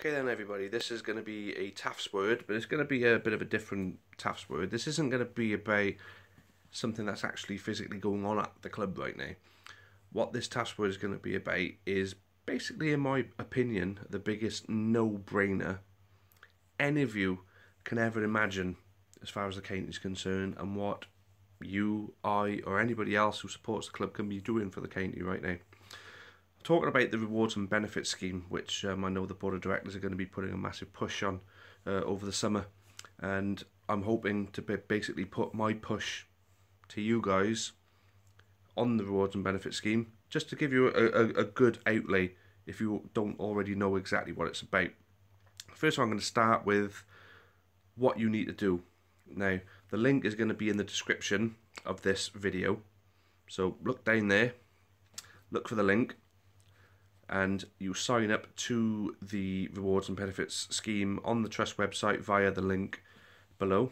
Okay then everybody, this is going to be a TAFS word, but it's going to be a bit of a different TAFS word. This isn't going to be about something that's actually physically going on at the club right now. What this TAFS word is going to be about is basically, in my opinion, the biggest no-brainer any of you can ever imagine as far as the Cainty is concerned, and what you, I, or anybody else who supports the club can be doing for the Cainty right now. Talking about the rewards and benefits scheme, which I know the board of directors are going to be putting a massive push on over the summer, and I'm hoping to basically put my push to you guys on the rewards and benefits scheme, just to give you a good outlay if you don't already know exactly what it's about. First of all, I'm going to start with what you need to do. Now, the link is going to be in the description of this video, so look down there, look for the link, and you sign up to the rewards and benefits scheme on the trust website via the link below.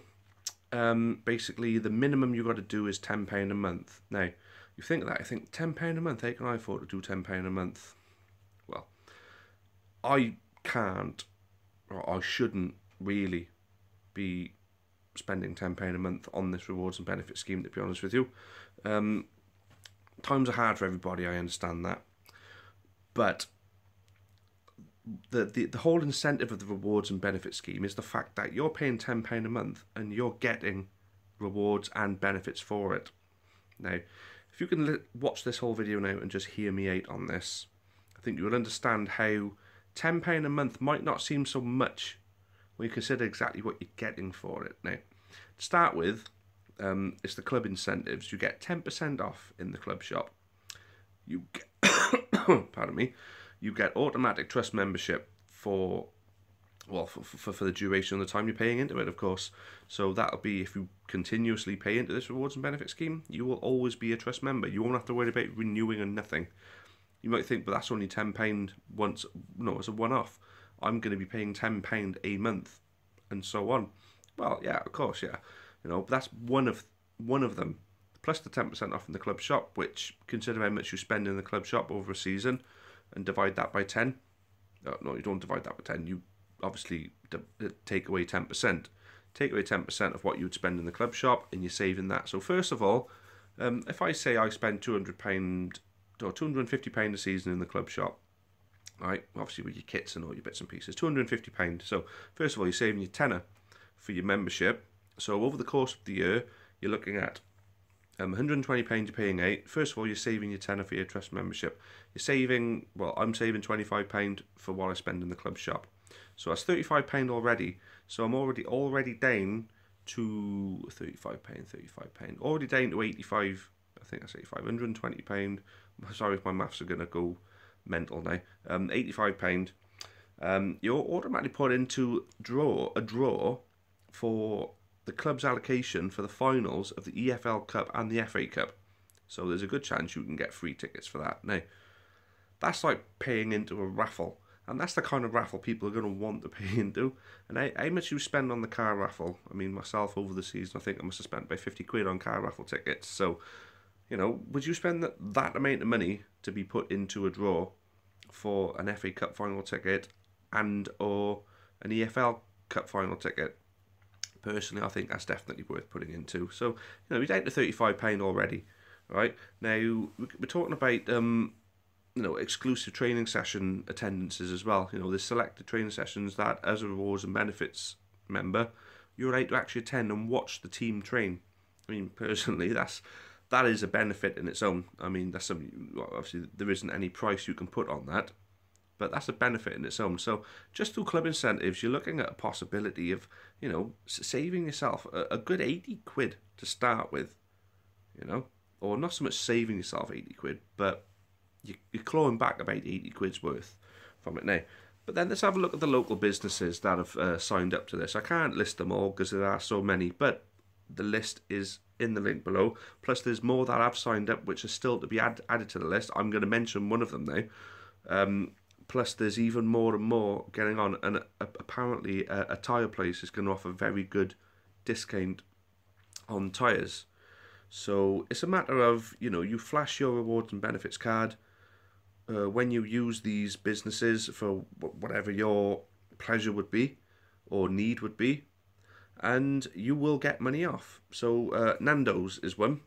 Basically, the minimum you've got to do is £10 a month. Now, you think that, I think £10 a month, how can I afford to do £10 a month? Well, I can't, or I shouldn't really be spending £10 a month on this rewards and benefits scheme, to be honest with you. Times are hard for everybody, I understand that. But the whole incentive of the rewards and benefits scheme is the fact that you're paying £10 a month and you're getting rewards and benefits for it. Now, if you can watch this whole video now and just hear me out on this, I think you'll understand how £10 a month might not seem so much when you consider exactly what you're getting for it. Now, to start with, it's the club incentives. You get 10% off in the club shop. You get pardon me, you get automatic trust membership for the duration of the time you're paying into it, of course. So that'll be, if you continuously pay into this rewards and benefits scheme, you will always be a trust member. You won't have to worry about renewing or nothing. You might think, but that's only £10 once. No, it's a one-off. I'm going to be paying £10 a month, and so on. Well, yeah, of course, yeah. You know, but that's one of them. Plus the 10% off in the club shop, which, consider how much you spend in the club shop over a season and divide that by 10. No, you don't divide that by 10. You obviously take away 10%. Take away 10% of what you would spend in the club shop, and you're saving that. So first of all, if I say I spend £200 or £250 a season in the club shop, right, obviously with your kits and all your bits and pieces, £250. So first of all, you're saving your tenner for your membership. So over the course of the year, you're looking at £120 you're paying out. First of all, you're saving your tenner for your trust membership. You're saving, well, I'm saving £25 for what I spend in the club shop. So that's £35 already. So I'm already down to £35, already down to 85. I think that's 85, £120. Sorry if my maths are going to go mental now. £85. You're automatically put into a draw for the club's allocation for the finals of the EFL Cup and the FA Cup. So there's a good chance you can get free tickets for that. Now, that's like paying into a raffle. And that's the kind of raffle people are going to want to pay into. And how much you spend on the car raffle? I mean, myself over the season, I think I must have spent about 50 quid on car raffle tickets. So, you know, would you spend that amount of money to be put into a draw for an FA Cup final ticket and or an EFL Cup final ticket? Personally, I think that's definitely worth putting into. So, you know, we're down to £35 already, right? Now, we're talking about, you know, exclusive training session attendances as well. You know, there's selected training sessions that, as a rewards and benefits member, you're able to actually attend and watch the team train. I mean, personally, that is a benefit in its own. I mean, that's something, obviously, there isn't any price you can put on that, but that's a benefit in its own. So just through club incentives, you're looking at a possibility of, you know, saving yourself a good 80 quid to start with, you know, or not so much saving yourself 80 quid, but you're clawing back about 80 quid's worth from it now. But then let's have a look at the local businesses that have signed up to this. I can't list them all because there are so many, but the list is in the link below. Plus there's more that have signed up which are still to be added to the list. I'm going to mention one of them now. Plus, there's even more and more getting on, and apparently a tyre place is going to offer very good discount on tyres. So it's a matter of, you know, you flash your rewards and benefits card when you use these businesses for whatever your pleasure would be or need would be, and you will get money off. So Nando's is one,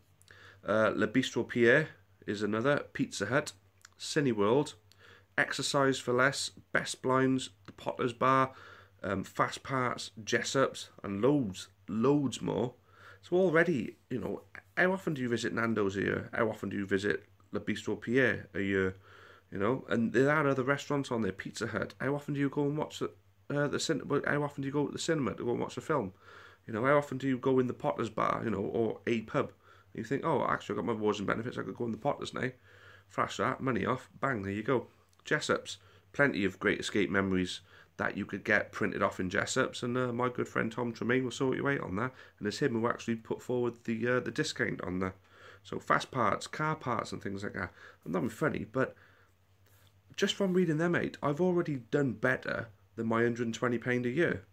Le Bistro Pierre is another, Pizza Hut, Cineworld, Exercise for Less, Best Blinds, The Potter's Bar, Fast Parts, Jessup's, and loads more. So already, you know, how often do you visit Nando's a year? How often do you visit Le Bistro Pierre a year? You know, and there are other restaurants on there, Pizza Hut. How often do you go and watch the cinema? How often do you go to the cinema to go and watch a film? You know, how often do you go in the Potter's Bar, you know, or a pub? And you think, oh, actually, I've got my rewards and benefits. I could go in the Potter's now. Flash that, money off, bang, there you go. Jessup's, plenty of Great Escape memories that you could get printed off in Jessup's, and my good friend Tom Tremaine will sort you out on that. And it's him who actually put forward the discount on there. So fast parts, car parts, and things like that. I'm not being funny, but just from reading them out, I've already done better than my £120 a year.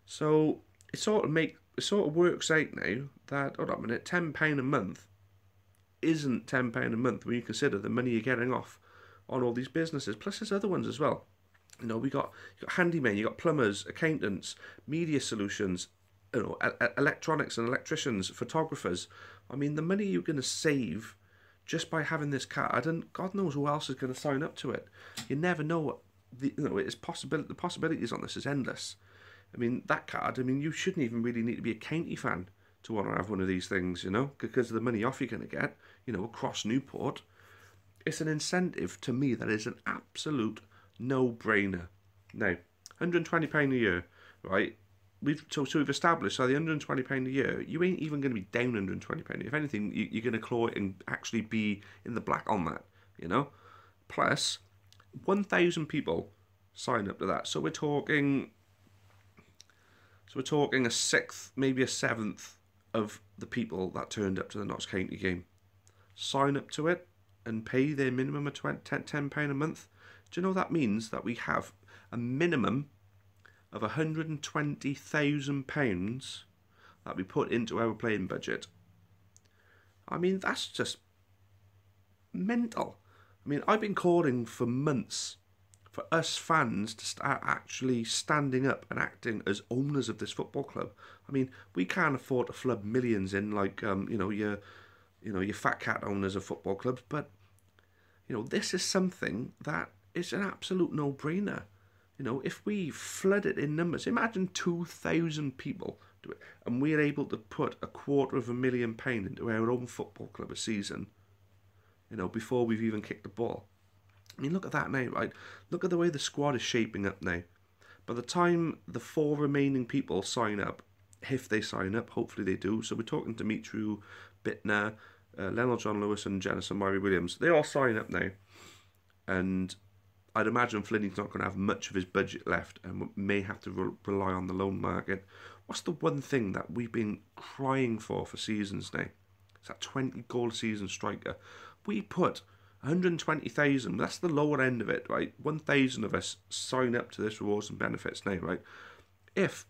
So it sort of works out now that, hold on a minute, £10 a month isn't £10 a month when you consider the money you're getting off on all these businesses. Plus there's other ones as well. You know, you got handymen, you got plumbers, accountants, media solutions, you know, electronics and electricians, photographers. I mean, the money you're going to save just by having this card, and God knows who else is going to sign up to it. You never know what the possibilities on this is endless. I mean, that card, I mean, you shouldn't even really need to be a county fan to want to have one of these things, you know, because of the money off you're going to get, you know, across Newport. It's an incentive to me that is an absolute no-brainer. Now, £120 a year, right? We've established, so the £120 a year, you ain't even going to be down £120. If anything, you're going to claw it and actually be in the black on that, you know? Plus, 1,000 people sign up to that. So we're talking a sixth, maybe a seventh of the people that turned up to the Notts County game sign up to it and pay their minimum of £10 a month. Do you know that means that we have a minimum of £120,000 that we put into our playing budget? I mean, that's just mental. I mean, I've been calling for months for us fans to start actually standing up and acting as owners of this football club. I mean, we can't afford to flood millions in like your fat cat owners of football clubs, but you know, this is something that is an absolute no-brainer. You know, if we flood it in numbers, imagine 2,000 people do it, and we're able to put £250,000 into our own football club a season, you know, before we've even kicked the ball. I mean, look at that now, right? Look at the way the squad is shaping up now. By the time the 4 remaining people sign up, if they sign up, hopefully they do. So we're talking to Dimitri Bittner, Lionel John Lewis and Jennison Murray Williams. They all sign up now. And I'd imagine Flinney's not going to have much of his budget left and may have to rely on the loan market. What's the one thing that we've been crying for seasons now? It's that 20-goal season striker. We put 120,000, that's the lower end of it, right? 1,000 of us sign up to this rewards and benefits now, right? If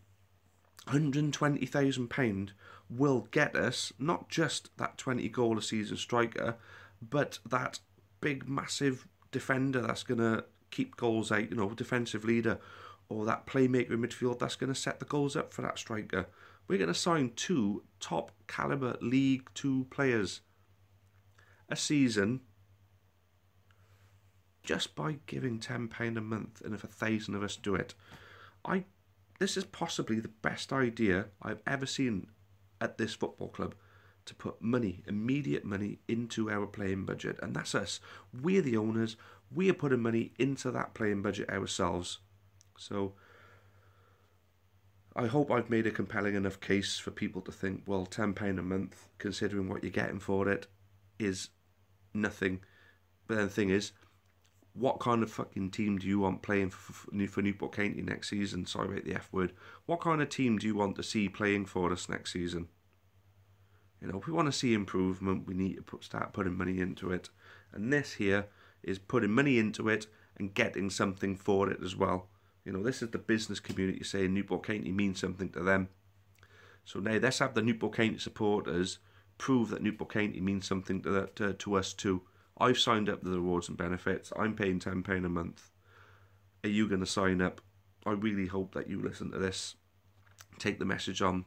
£120,000 will get us not just that 20-goal a season striker, but that big, massive defender that's going to keep goals out, you know, defensive leader, or that playmaker in midfield that's going to set the goals up for that striker. We're going to sign 2 top caliber League 2 players a season just by giving £10 a month, and if 1,000 of us do it. This is possibly the best idea I've ever seen at this football club, to put money, immediate money, into our playing budget. And that's us. We're the owners. We are putting money into that playing budget ourselves. So I hope I've made a compelling enough case for people to think, well, £10 a month, considering what you're getting for it, is nothing. But then the thing is, what kind of fucking team do you want playing for Newport County next season? Sorry about the F word. What kind of team do you want to see playing for us next season? You know, if we want to see improvement, we need to start putting money into it. And this here is putting money into it and getting something for it as well. You know, this is the business community saying Newport County means something to them. So now let's have the Newport County supporters prove that Newport County means something to us too. I've signed up to the rewards and benefits. I'm paying £10 a month. are you going to sign up? I really hope that you listen to this, take the message on,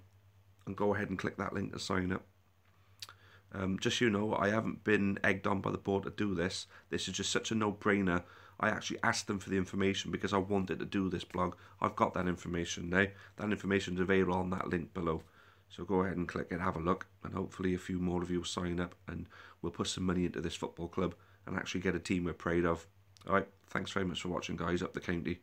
and go ahead and click that link to sign up. Just so you know, I haven't been egged on by the board to do this. This is just such a no-brainer. I actually asked them for the information because I wanted to do this blog. I've got that information now. That information is available on that link below. So go ahead and click it, have a look, and hopefully a few more of you will sign up and we'll put some money into this football club and actually get a team we're proud of. Alright, thanks very much for watching, guys. Up the county.